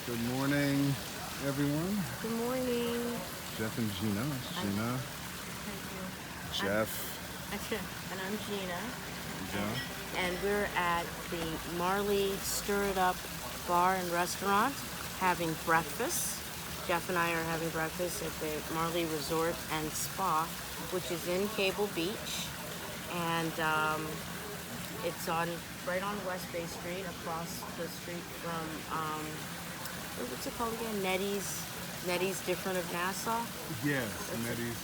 Good morning, everyone. Good morning. Geoff and Gina. Gina, Thank you. Jeff. And I'm Gina, Gina. and we're at the Marley Stir It Up Bar and Restaurant having breakfast. Jeff and I are having breakfast at the Marley Resort and Spa, which is in Cable Beach, and it's on right on West Bay Street, across the street from what's it called again? Nettie's Different of Nassau. Yes, Nettie's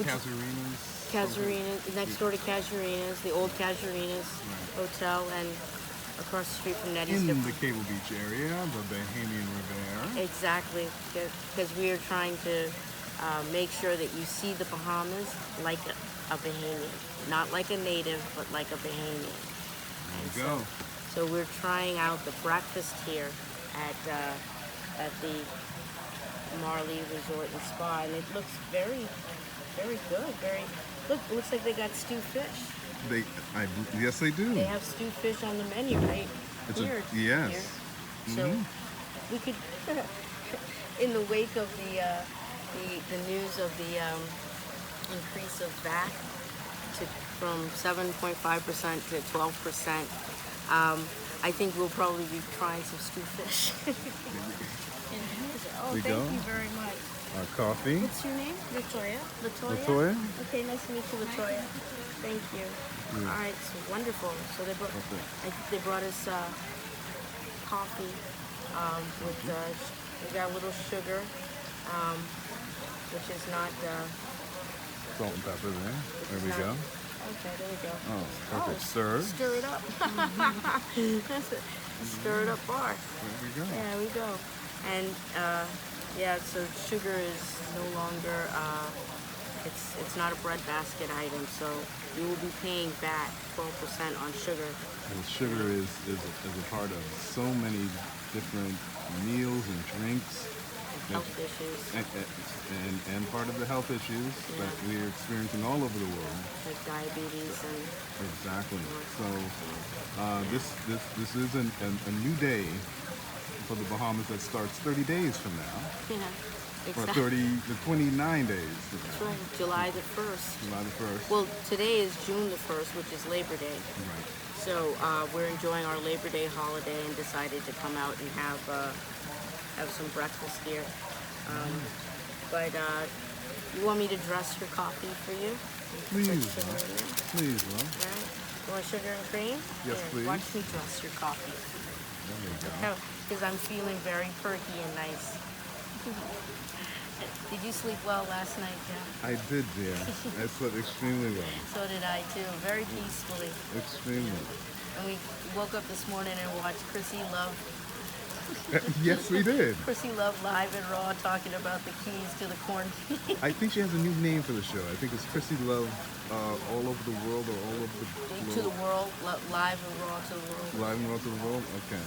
Casuarinas. Casuarina, next door to Casuarina's, the old Casuarina's Hotel, and across the street from Nettie's In Different. the Cable Beach area, the Bahamian Riviera. Exactly, because we are trying to make sure that you see the Bahamas like a Bahamian, not like a native, but like a Bahamian. There you go. So we're trying out the breakfast here at the Marley Resort and Spa, and it looks very, very good. Look, it looks like they got stewed fish. Yes, they do. They have stewed fish on the menu right here. Yes. Here. So we could, in the wake of the news of the increase of VAT from 7.5% to 12%, I think we'll probably be trying some stewed fish. We thank go. you very much. Our coffee. What's your name? Latoya? Latoya? Okay, nice to meet you, Latoya. Thank you. All right, so wonderful. So they brought us coffee with we got a little sugar, which is not Salt and pepper there. There we go. Okay, there we go. Oh, perfect. Stir. Stir it up. That's it. Stir it up bar. There we go. There we go. And so sugar is no longer it's not a breadbasket item, so you will be paying VAT 12% on sugar. And sugar is a part of so many different meals and drinks. Health issues. And part of the health issues that we're experiencing all over the world. Like diabetes and... Exactly. So this is a new day for the Bahamas that starts 30 days from now. Yeah, Or exactly. 29 days. That's right, July the 1st. July the 1st. Well, today is June the 1st, which is Labor Day. Right. So we're enjoying our Labor Day holiday and decided to come out and have some breakfast here. But you want me to dress your coffee for you? Please, All Please, love. right. You want sugar and cream? Yes, Here, please. Watch me dress your coffee. There we go. Because I'm feeling very perky and nice. Did you sleep well last night, Jeff? I did, dear. I slept extremely well. So did I too, very peacefully. Extremely. And we woke up this morning and watched Chrissy Love. Yes, we did. Chrissy Love live and raw talking about the keys to the corn. I think she has a new name for the show. I think it's Chrissy Love all over the world or all over the globe. To the world, live and raw to the world. Live and all to the world? Okay.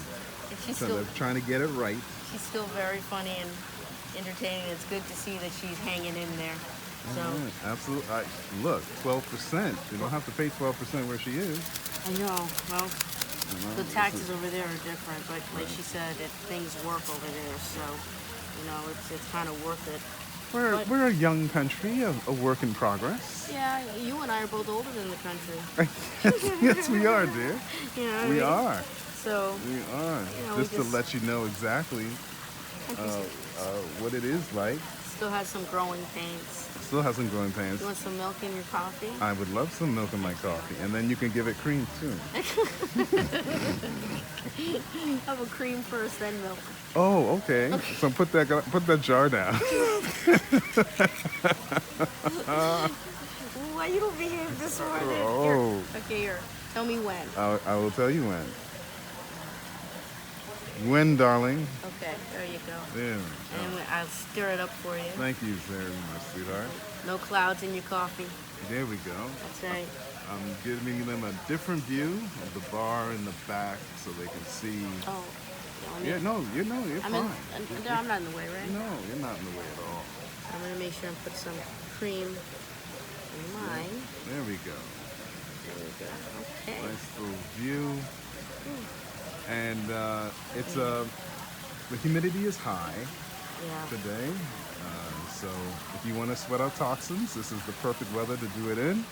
And she's So still, they're trying to get it right. she's still very funny and entertaining. It's good to see that she's hanging in there. So Yeah, absolutely. Look, 12%. You don't have to pay 12% where she is. I know. Well, You know, the taxes over there are different, but like she said, things work over there. So it's kind of worth it. We're a young country, a work in progress. Yeah, you and I are both older than the country. Yes, we are, dear. You know what I We mean? are. So We are. we Just to just- let you know exactly what it is like. still has some growing pains. Still has some growing pains. You want some milk in your coffee? I would love some milk in my coffee, and then you can give it cream too. Have a cream first, then milk. Oh, okay. So put that jar down. Why you don't behave this morning? Oh. Here. Okay, here. Tell me when. I will tell you when. When, darling? Okay, there you go. There. And I'll stir it up for you. Thank you very much, sweetheart. No clouds in your coffee. There we go. That's right. I'm giving them a different view of the bar in the back so they can see. Oh. Yeah, no, you're I'm fine. I'm not in the way, right? No, you're not in the way at all. I'm gonna make sure and put some cream in mine. There we go. There we go. Okay. Nice little view. And it's a The humidity is high Yeah. today, so if you want to sweat out toxins, this is the perfect weather to do it in.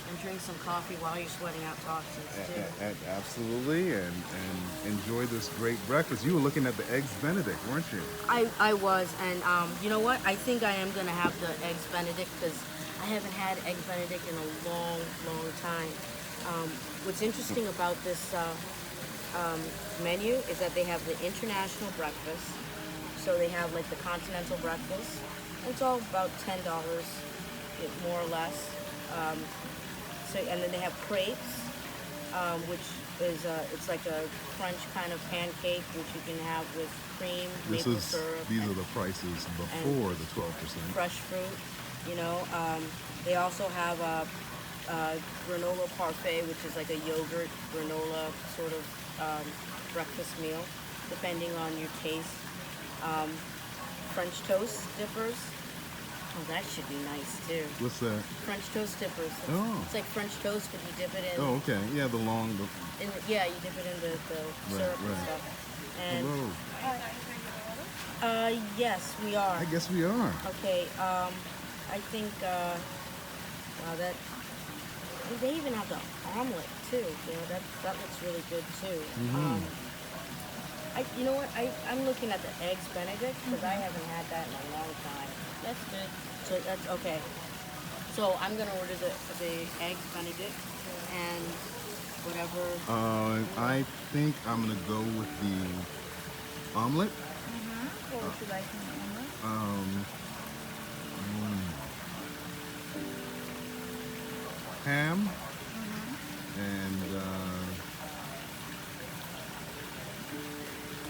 And drink some coffee while you're sweating out toxins too. Absolutely, and enjoy this great breakfast. You were looking at the eggs Benedict, weren't you? I was, and you know what? I think I am gonna have the eggs Benedict because I haven't had eggs Benedict in a long, long time. What's interesting about this menu is that they have the international breakfast. So they have like the continental breakfast. It's all about $10, more or less. And then they have crepes, which is it's like a crunch kind of pancake, which you can have with cream, maple syrup. These are the prices before the 12%. Fresh fruit, you know. They also have a granola parfait, which is like a yogurt granola sort of breakfast meal, depending on your taste. French toast dippers. Oh, that should be nice too. What's that? French toast dippers. It's like French toast, but you dip it in. Oh, okay. Yeah, the long. Yeah, you dip it in the syrup and stuff. And, Hello. Yes, we are. I guess we are. Okay. I think. Wow, that. They even have the omelet too. You know, that looks really good too. You know what? I'm looking at the eggs Benedict because I haven't had that in a long time. That's good. So that's okay. So I'm gonna order the eggs Benedict and whatever. I think I'm gonna go with the omelet. What would you like in the omelet? Ham and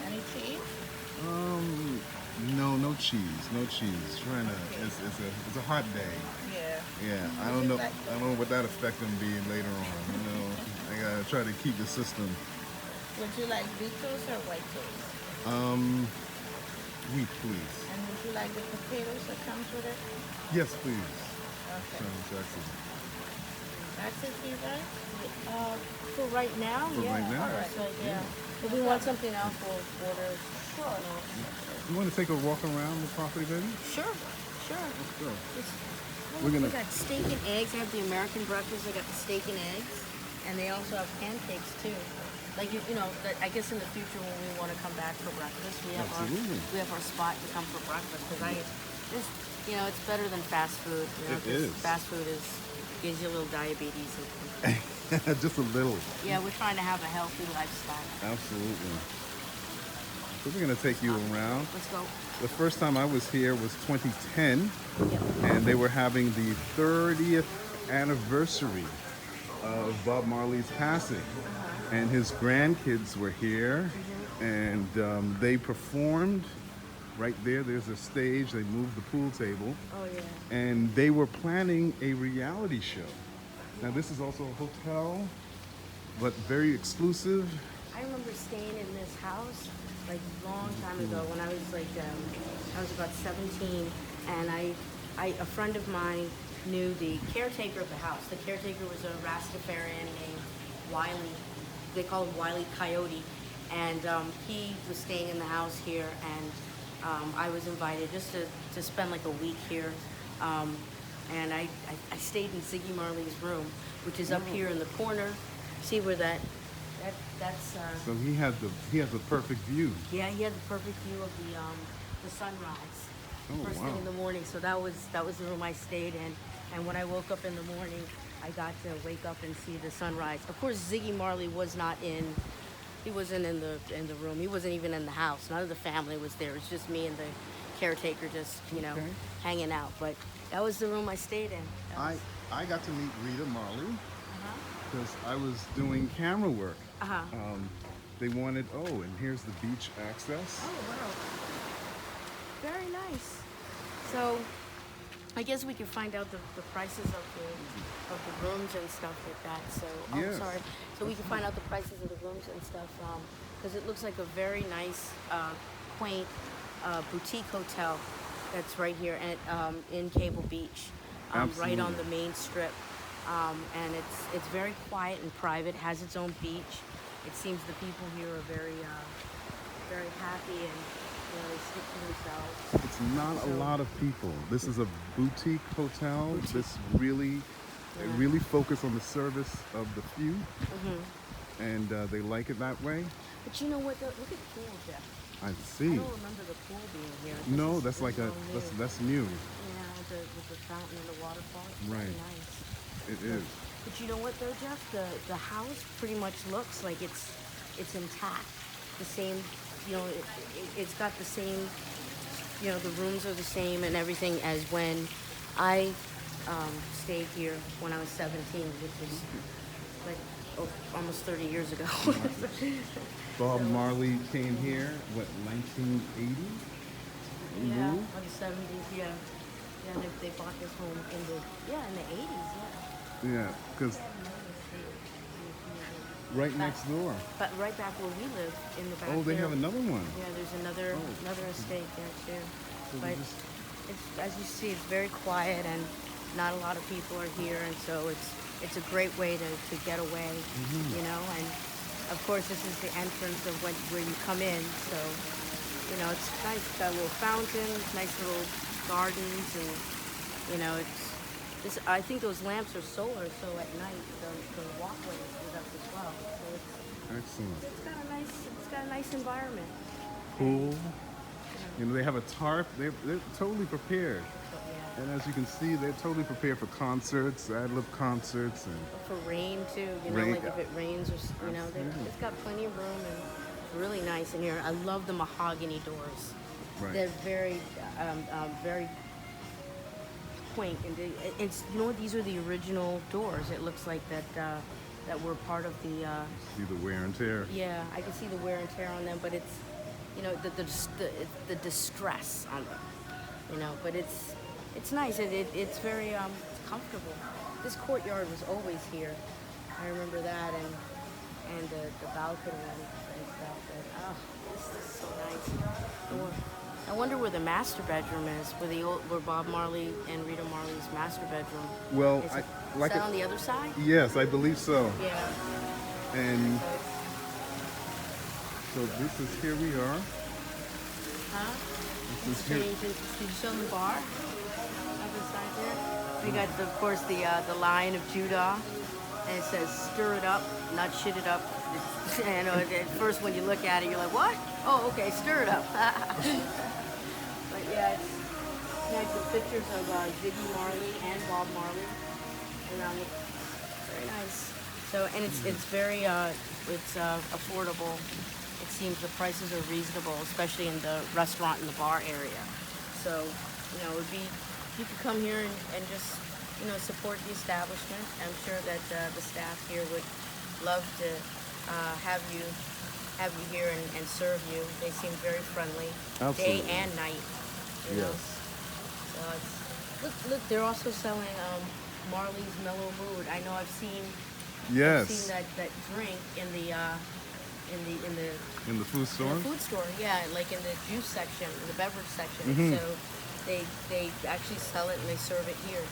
Any cheese? no cheese. Trying to. It's a hot day. Yeah. Yeah, I don't know what that effect gonna be later on. You know, I gotta try to keep the system. Would you like wheat toast or white toast? Wheat, please. And would you like the potatoes that comes with it? Yes, please. Okay. Sounds excellent. That's it for you guys? For right now? For right now. All right. So, yeah. If we want something else, we'll order. Sure. You want to take a walk around the property, baby? Sure. Let's go. We got steak and eggs. I have the American breakfast. I got the steak and eggs. And they also have pancakes, too. Like, you know, I guess in the future when we want to come back for breakfast, we have our spot to come for breakfast. Because you know, it's better than fast food. You know, It is. Fast food gives you a little diabetes. Just a little. Yeah, we're trying to have a healthy lifestyle. Absolutely. So we're going to take you around. Let's go. The first time I was here was 2010, Yep. and they were having the 30th anniversary of Bob Marley's passing. And his grandkids were here, and they performed right there. There's a stage. They moved the pool table. Oh, yeah. And they were planning a reality show. Now, this is also a hotel, but very exclusive. I remember staying in this house like a long time ago when I was like I was about 17, and a friend of mine knew the caretaker of the house. The caretaker was a Rastafarian named Wiley. They called him Wiley Coyote, and he was staying in the house here, and I was invited just to spend like a week here. And I stayed in Ziggy Marley's room, which is up here in the corner. See where that's So he has the perfect view. yeah, he had the perfect view of the sunrise first thing in the morning. So that was the room I stayed in. And when I woke up in the morning, I got to wake up and see the sunrise. Of course, Ziggy Marley wasn't in the room. He wasn't even in the house. None of the family was there. It was just me and the caretaker just, hanging out. But that was the room I stayed in. I got to meet Rita Marley because I was doing camera work. They wanted, and here's the beach access. Oh, wow. Very nice. So I guess we can find out the prices of the rooms and stuff like that. So, Yes. sorry. So we can find out the prices of the rooms and stuff because it looks like a very nice, quaint boutique hotel that's right here in Cable Beach, right on the main strip. And it's very quiet and private. Has its own beach. It seems the people here are very, very happy and You know, they stick to themselves. It's not a So- lot of people. This is a boutique hotel. Boutique. This really, they Yeah. really focus on the service of the few, Mm-hmm. and they like it that way. But you know what? Look at the pool, Jeff. I I see. don't remember the pool being here. This No, is- that's this like is a all new. that's new. Yeah, with the fountain and the waterfall. It's Right. very nice. It is. But you know what though, Jeff? The house pretty much looks like it's intact. The same, you know, it's got the same, you know, the rooms are the same and everything as when I stayed here when I was 17, which was like almost 30 years ago. Bob Marley came here, what, 1980? Yeah, Moved? or the 70s, yeah. Yeah, they bought this home in the 80s, yeah. Yeah, because right next door. But right back where we live, in the back. Oh, they there, have another one. Yeah, there's another Oh. another estate there too. So they But just- it's, as you see, it's very quiet and not a lot of people are here, and so it's a great way to get away, you know. And of course, this is the entrance of where you come in, so you know it's nice. It's got a little fountain, nice little gardens, and you know it's. This, I think those lamps are solar, so at night the walkway is up as well. So Excellent. it's got a nice environment. Pool. You know, they have a tarp. They're totally prepared. But yeah. And as you can see, they're totally prepared for concerts, ad-lib concerts, and For rain too, you know, Rain, like if it rains or you know, absolutely. it's got plenty of room and it's really nice in here. I love the mahogany doors. Right. They're very quaint, and it's you know what, these are the original doors. It looks like that were part of the. see the wear and tear. Yeah, I can see the wear and tear on them, but it's you know the distress on them. You know, but it's nice. It's very it's comfortable. This courtyard was always here. I remember that, and the balcony and stuff. But, oh, this is so nice. I wonder where the master bedroom is. Where Bob Marley and Rita Marley's master bedroom. Well, Is I it, like is that it. on the other side? Yes, I believe so. Yeah. And So so this is here we are. huh? This is So here. you show them the bar? Other side there. We got, of course, the Lion of Judah, and it says "Stir it up, not shit it up." It's, you know, at first when you look at it, you're like, "What? Oh, okay, stir it up." But yeah, it's nice. The pictures of Ziggy Marley and Bob Marley around it. Very nice. So, and it's very affordable. It seems the prices are reasonable, especially in the restaurant and the bar area. So, you know, it would be, you could come here and just, you know, support the establishment. I'm sure that the staff here would love to have you here and serve you. They seem very friendly, Absolutely. day and night. You know? Yes. So it's, look, they're also selling Marley's Mellow Mood. I know I've seen Yes. that drink in the In the food in store. the food store, yeah, like in the juice section, in the beverage section. Mhm. So they actually sell it and they serve it here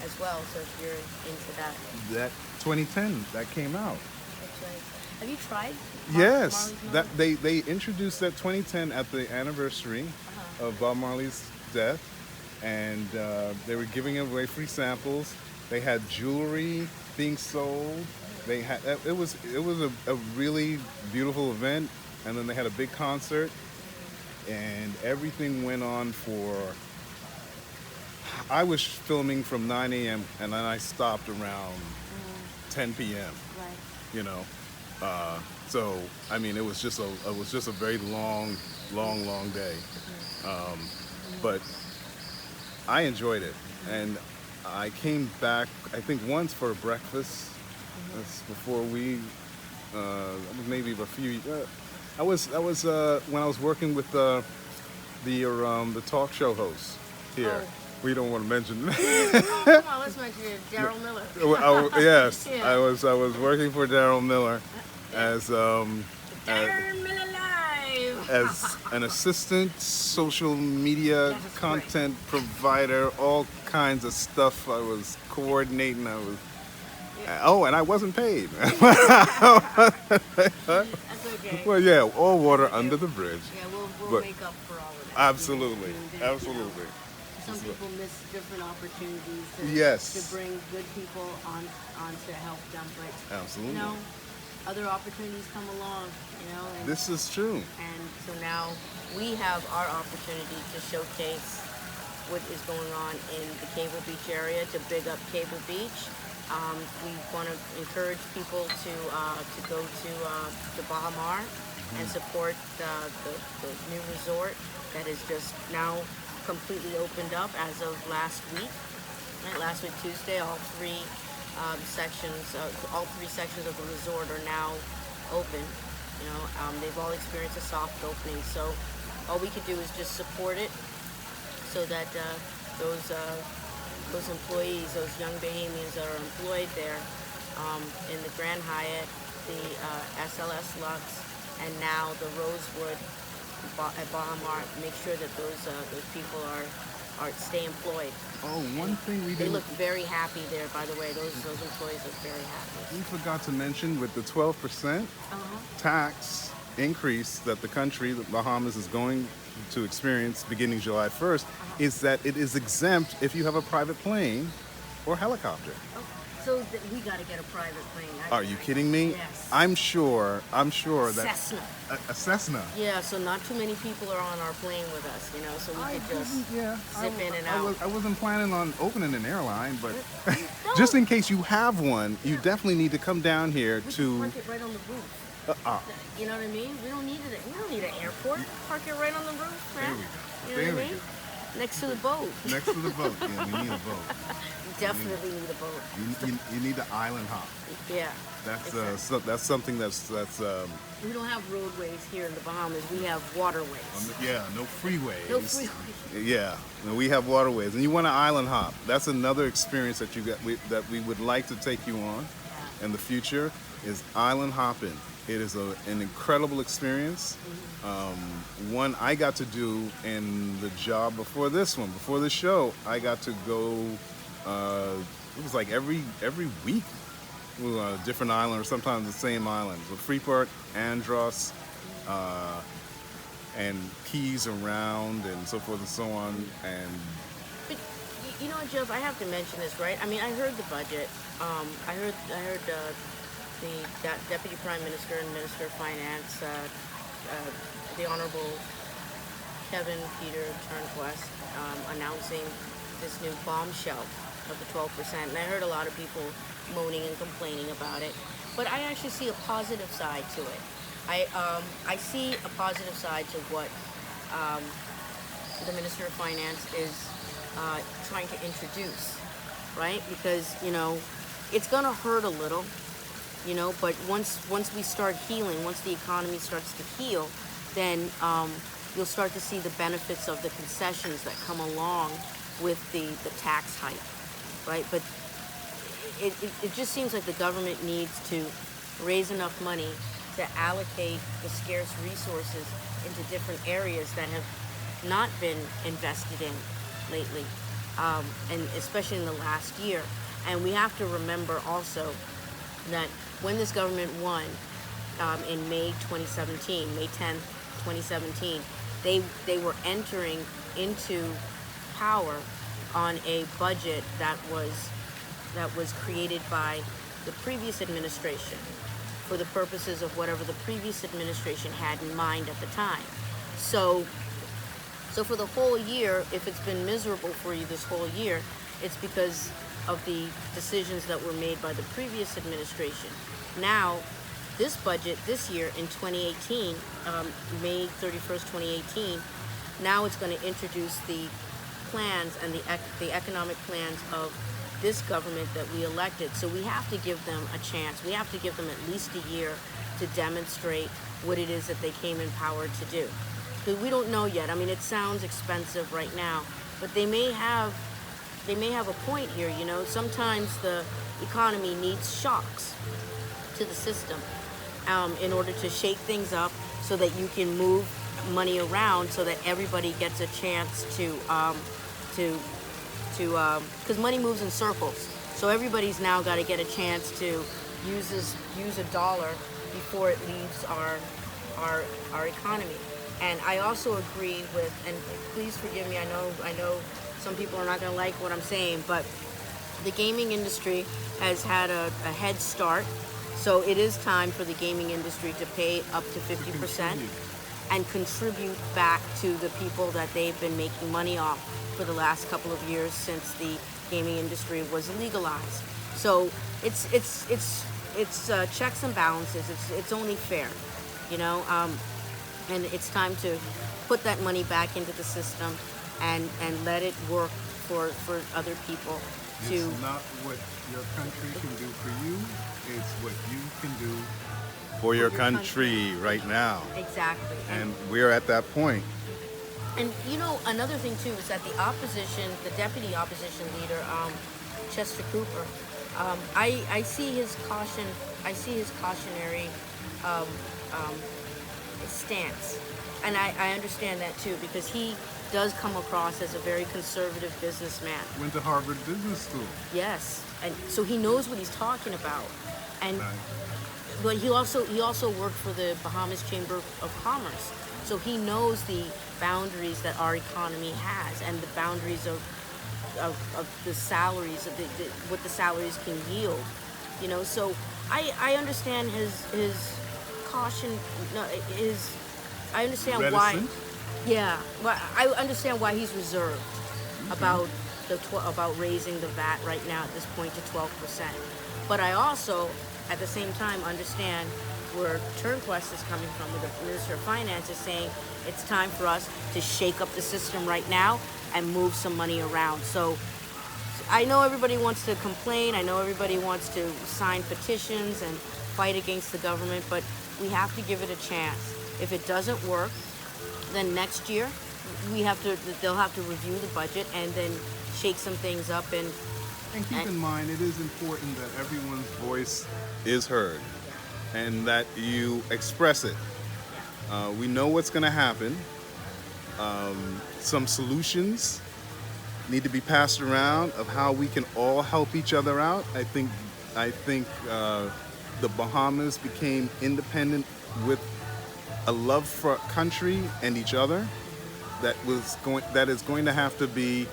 as well. So if you're into that, That 2010 that came out. that's right. Have you tried? Yes, Marley's that Mellow? they introduced that 2010 at the anniversary of Bob Marley's death, and they were giving away free samples. They had jewelry being sold. They had it was a really beautiful event, and then they had a big concert, and everything went on for. I was filming from 9 a.m. and then I stopped around 10 p.m. Right. You know, so I mean it was just a very long day, but I enjoyed it, and I came back I think once for breakfast. That's before we that was maybe a few. I was when I was working with the talk show host here. Oh. We don't want to mention. Come on, let's mention it. Daryl Miller. Yes, Yeah. I was working for Daryl Miller as Daryl Miller Live. as an assistant social media That is content provider, all kinds of stuff. I was coordinating. I was Oh, and I wasn't paid. That's okay. Well, yeah, all water Okay. under the bridge. Yeah, we'll But make up for all of that. absolutely, You know, absolutely. some people miss different opportunities Yes. to bring good people on to help them, but Absolutely. you know, other opportunities come along, and This is true. and so now we have our opportunity to showcase what is going on in the Cable Beach area, to big up Cable Beach. We want to encourage people to go to Baha Mar and support the new resort that is just now completely opened up as of last week. Right, last week Tuesday, all three sections of the resort are now open. They've all experienced a soft opening, so all we could do is just support it, so that those employees, those young Bahamians that are employed there in the Grand Hyatt, the SLS Lux, and now the Rosewood at Baha Mar, make sure that those people are stay employed. Oh, one thing we They didn't. look very happy there, by the way. Those employees look very happy. We forgot to mention with the 12% tax increase that the country, the Bahamas, is going to experience beginning July 1st, is that it is exempt if you have a private plane or helicopter. So we got to get a private plane. Are you kidding me? Yes. I'm sure that Cessna. a Cessna. Yeah, so not too many people are on our plane with us, so we could just zip in and out. I wasn't planning on opening an airline, but No. just in case you have one, you definitely need to come down here We can to. park it right on the roof. You know what I mean? We don't need it. We don't need an airport. Park it right on the roof, man. There we go. You know There what I we mean? go. Next to the boat. Next to the boat. Yeah, we need a boat. We definitely need a boat. You need the island hop. Yeah. That's exactly. that's something that's We don't have roadways here in the Bahamas. We have waterways. no freeways. No freeways. Yeah, no, we have waterways, and you want an island hop. That's another experience that that we would like to take you on in the future is island hopping. It is an incredible experience. One I got to do in the job before this one, before the show. I got to go. It was like every week. We were on a different island, or sometimes the same island. So Freeport, Andros, and Keys around, and so forth and so on. And But you know what, Geoff? I have to mention this, right? I mean, I heard the budget. I heard the Deputy Prime Minister and Minister of Finance, the Honorable Kevin Peter Turnquest, announcing this new bombshell of the 12%. And I heard a lot of people moaning and complaining about it. But I actually see a positive side to it. I see a positive side to what the Minister of Finance is trying to introduce, right? Because, it's going to hurt a little, but once we start healing, once the economy starts to heal, then you'll start to see the benefits of the concessions that come along with the tax hike, right? But it just seems like the government needs to raise enough money to allocate the scarce resources into different areas that have not been invested in lately, and especially in the last year. And we have to remember also that when this government won in May 2017, May 10th, 2017, they were entering into power on a budget that was created by the previous administration for the purposes of whatever the previous administration had in mind at the time. So for the whole year, if it's been miserable for you this whole year, it's because of the decisions that were made by the previous administration. Now, this budget this year in 2018, May 31st, 2018, now it's going to introduce the plans and the economic plans of this government that we elected. So we have to give them a chance. We have to give them at least a year to demonstrate what it is that they came in power to do. Because we don't know yet. I mean, it sounds expensive right now, but they may have a point here. Sometimes the economy needs shocks to the system in order to shake things up, so that you can move money around, so that everybody gets a chance to because money moves in circles. So everybody's now got to get a chance to use a dollar before it leaves our economy. And I also agree with, and please forgive me, I know some people are not going to like what I'm saying, but the gaming industry has had a head start. So it is time for the gaming industry to pay up to 50% and contribute back to the people that they've been making money off for the last couple of years since the gaming industry was legalized. So it's checks and balances. It's only fair, you know, and it's time to put that money back into the system and let it work for other people. It's not what your country can do for you, it's what you can do for your country right now. Exactly. And we're at that point. And you know, another thing too is that the opposition, the deputy opposition leader, Chester Cooper, I see his caution. I see his cautionary stance, and I understand that too, because he does come across as a very conservative businessman. Went to Harvard Business School. Yes, and so he knows what he's talking about, and Nice. but he also worked for the Bahamas Chamber of Commerce, so he knows the boundaries that our economy has and the boundaries of the salaries of what the salaries can yield, you know. So I understand his caution. No, I understand Reticent? why. Yeah, but I understand why he's reserved about about raising the VAT right now at this point to 12%. But I also, at the same time, understand where Turnquest is coming from, with the Minister of Finance is saying it's time for us to shake up the system right now and move some money around. So I know everybody wants to complain. I know everybody wants to sign petitions and fight against the government, but we have to give it a chance. If it doesn't work, then next year they'll have to review the budget and then shake some things up. And keep in mind, it is important that everyone's voice is heard and that you express it. We know what's going to happen. Some solutions need to be passed around of how we can all help each other out. I think the Bahamas became independent with a love for country and each other that is going to have to be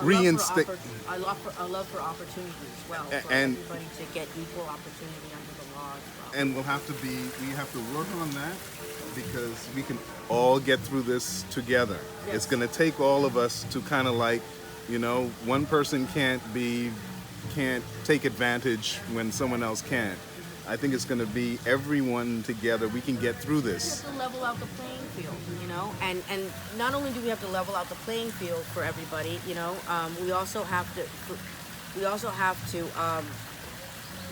reinstated. I love for opportunity as well, for and everybody to get equal opportunity under the law as well. And we have to work on that because we can all get through this together. Yes. It's going to take all of us to kind of like, you know, one person can't take advantage when someone else can't. I think it's going to be everyone together. We can get through this. We have to level out the playing field, you know, and not only do we have to level out the playing field for everybody, you know, we also have to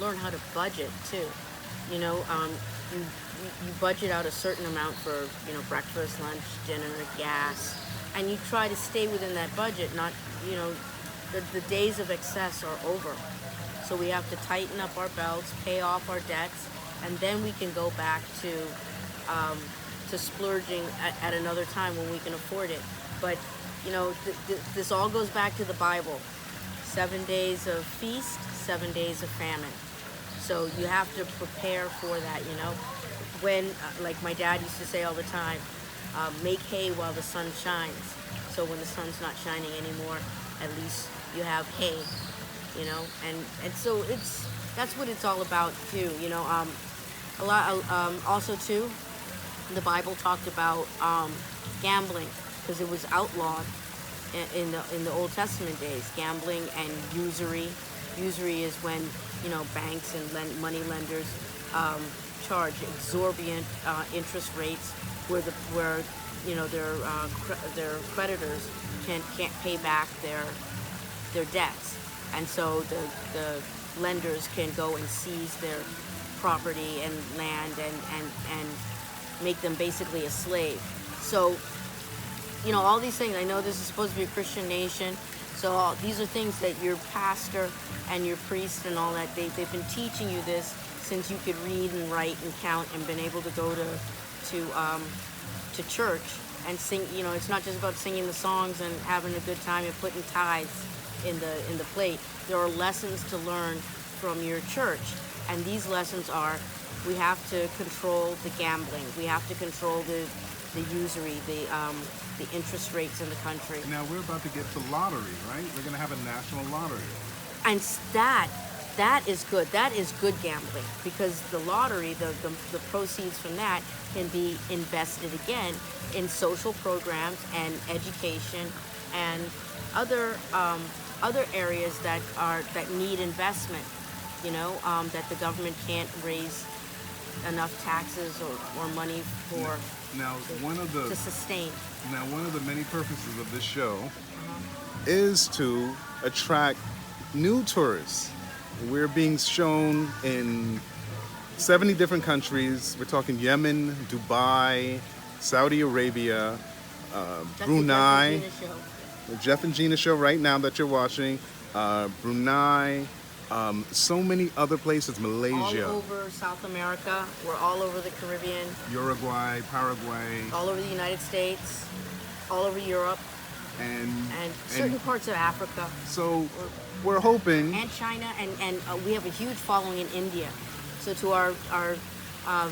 learn how to budget too. You know, you budget out a certain amount for, you know, breakfast, lunch, dinner, gas, and you try to stay within that budget. Not, you know, the days of excess are over. So we have to tighten up our belts, pay off our debts, and then we can go back to splurging at another time when we can afford it. But, you know, this all goes back to the Bible. 7 days of feast, 7 days of famine. So you have to prepare for that, you know. When, like my dad used to say all the time, make hay while the sun shines. So when the sun's not shining anymore, at least you have hay. You know, and so that's what it's all about too. You know, also too, the Bible talked about gambling because it was outlawed in the Old Testament days. Gambling and usury. Usury is when, you know, banks and money lenders charge exorbitant interest rates where you know their creditors can't pay back their debts. And so the lenders can go and seize their property and land and make them basically a slave. So, you know, all these things, I know this is supposed to be a Christian nation, so these are things that your pastor and your priest and all that, they've been teaching you this since you could read and write and count and been able to go to church and sing. You know, it's not just about singing the songs and having a good time and putting tithes. in the plate. There are lessons to learn from your church, and these lessons are: we have to control the gambling, we have to control the usury, the interest rates in the country, Now we're about to get to lottery, right? We're going to have a national lottery. and that is good. That is good gambling, because the lottery, the proceeds from that can be invested again in social programs and education and other areas that need investment. That the government can't raise enough taxes or money for Now, to sustain. one of the many purposes of this show is to attract new tourists. We're being shown in 70 different countries. We're talking Yemen, Dubai, Saudi Arabia, That's Brunei. The Geoff Gena show. The Geoff and Gena show right now that you're watching. Brunei, so many other places, Malaysia, All over South America. We're all over the Caribbean. Uruguay, Paraguay, All over the United States. All over Europe and and certain parts of Africa. so we're hoping. And China, and we have a huge following in India. So to our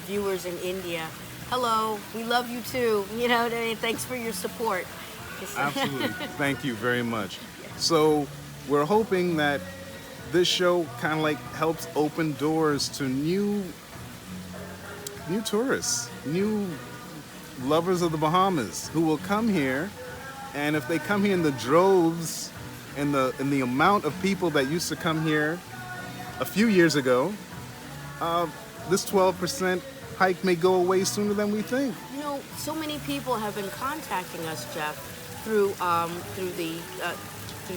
viewers in India, hello, we love you too. Thanks for your support. Absolutely. Thank you very much. So we're hoping that this show kind of like helps open doors to new tourists, new lovers of the Bahamas who will come here. And if they come here in the droves, in the amount of people that used to come here a few years ago, this 12% hike may go away sooner than we think. So many people have been contacting us, Geoff, through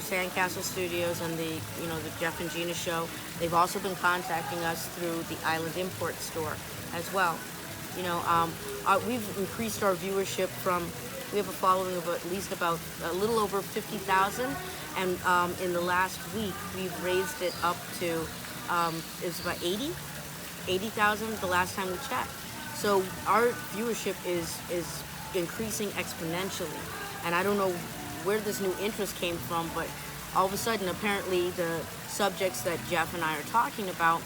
Sandcastle Studios and the Geoff and Gena show. They've also been contacting us through the Island Import Store as well. We've increased our viewership from. We have a following of at least about a little over 50,000, and in the last week we've raised it up to it was about 80,000 the last time we checked. So our viewership is increasing exponentially, and I don't know where this new interest came from, but all of a sudden, apparently, the subjects that Geoff and I are talking about,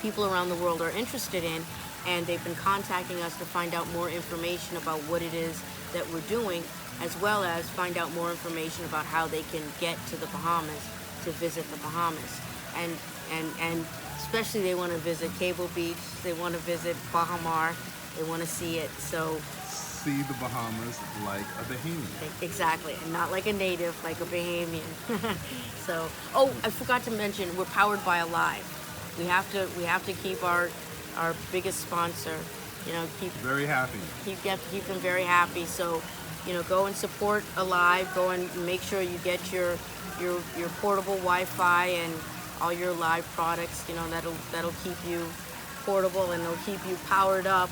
people around the world are interested in, and they've been contacting us to find out more information about what it is that we're doing, as well as find out more information about how they can get to the Bahamas, to visit the Bahamas. And especially they want to visit Cable Beach, they want to visit Baha Mar, they want to see it. So See the Bahamas like a Bahamian. exactly, and not like a native, like a Bahamian. So, I forgot to mention, we're powered by Alive. We have to keep our biggest sponsor, Very happy. keep them very happy. So, go and support Alive. Go and make sure you get your portable Wi-Fi and all your live products. That'll keep you portable, and they'll keep you powered up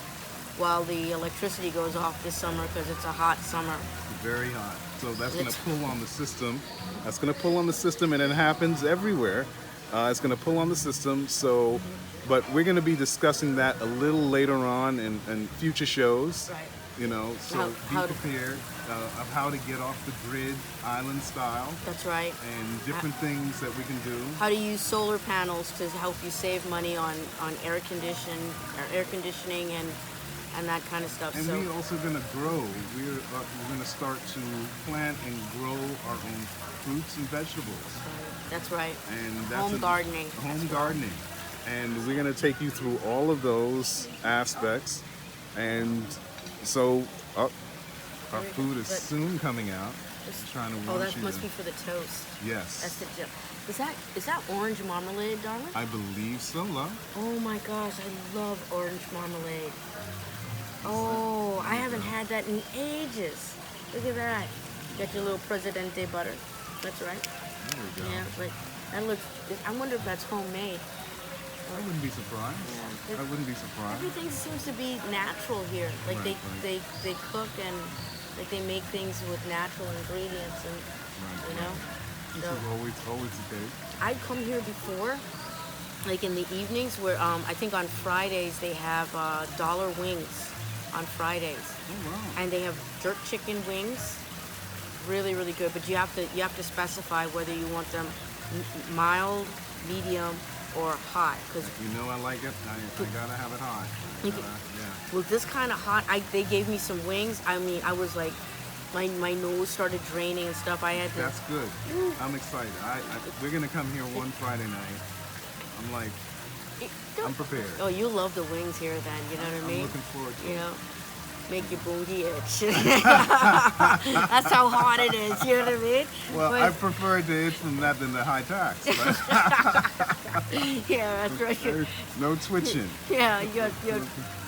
while the electricity goes off this summer, because it's a hot summer. Very hot. So that's going to pull on the system. That's going to pull on the system, and it happens everywhere. It's going to pull on the system. So, but we're going to be discussing that a little later on in future shows. Right. So How be to- prepared of how to get off the grid, island style, That's right. and different things that we can do. How to use solar panels to help you save money on air conditioning and that kind of stuff. And So we're also going to grow. We're going to start to plant and grow our own fruits and vegetables. that's right. And that's Home gardening. Home gardening. And we're going to take you through all of those aspects. And so our food is soon coming out. Trying to Oh, warn that you must to- be for the toast. Yes. That's the dip. Is that orange marmalade, darling? I believe so, love. Oh my gosh, I love orange marmalade. Oh, I haven't had that in ages. Look at that. Got your little Presidente butter. That's right. There we go. Yeah, but that looks. I wonder if that's homemade. I wouldn't be surprised. Yeah. I wouldn't be surprised. Everything seems to be natural here. Like Right, they cook and like they make things with natural ingredients, and This So is always the case. I've come here before, like in the evenings, where I think on Fridays they have dollar wings on Fridays, Oh wow. and they have jerk chicken wings, really, really good. But you have to specify whether you want them mild, medium, or hot. Because You know I like it. I gotta have it hot. You Gotta, can- yeah. with this kind of hot, they gave me some wings. I mean, I was like, my nose started draining and stuff. I had to. That's good. I'm excited. We're gonna come here one Friday night. I'm like, I'm prepared. Oh, you love the wings here, then. You know what I I'm mean? looking forward to You it. know, make your booty itch. That's how hot it is. You know what I mean? Well, But- I prefer the itch from that than the high tax. But yeah, that's right. there's no twitching. Yeah, you got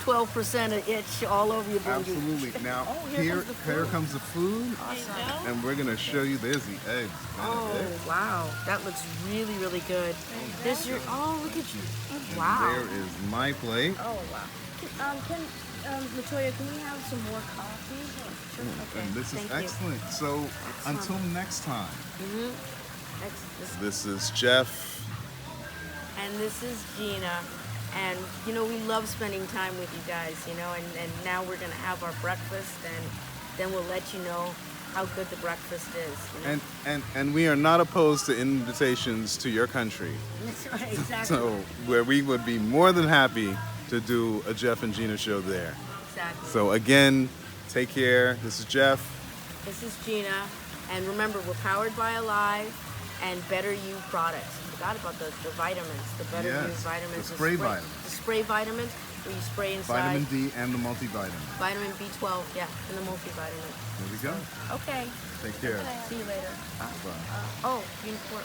12% of itch all over your booty. Absolutely. Now, Oh, here comes the food. here comes the food, Awesome. and we're gonna show you. There's the eggs. Oh, Benedict. wow. That looks really, really good. There's your, oh, look at you. And Wow. there is my plate. Oh, wow. Latoya, can we have some more coffee? Sure. Okay. And this is Thank you. excellent. So until next time, This- this is Geoff. And this is Gina. And, you know, we love spending time with you guys, you know, and now we're going to have our breakfast, and then we'll let you know how good the breakfast is. You know? And we are not opposed to invitations to your country. That's right, exactly. So where we would be more than happy to do a Geoff and Gina show there. Exactly. So again, take care. This is Geoff. This is Gina, and remember, we're powered by Alive and Better You products. Forgot about the vitamins, the Better You Yes, vitamins. the spray vitamins. The spray vitamins, where you spray inside. Vitamin D and the multivitamin. Vitamin B12, yeah, and the multivitamin. There we go. Okay, Take care. see you later. Bye. Oh, unicorn.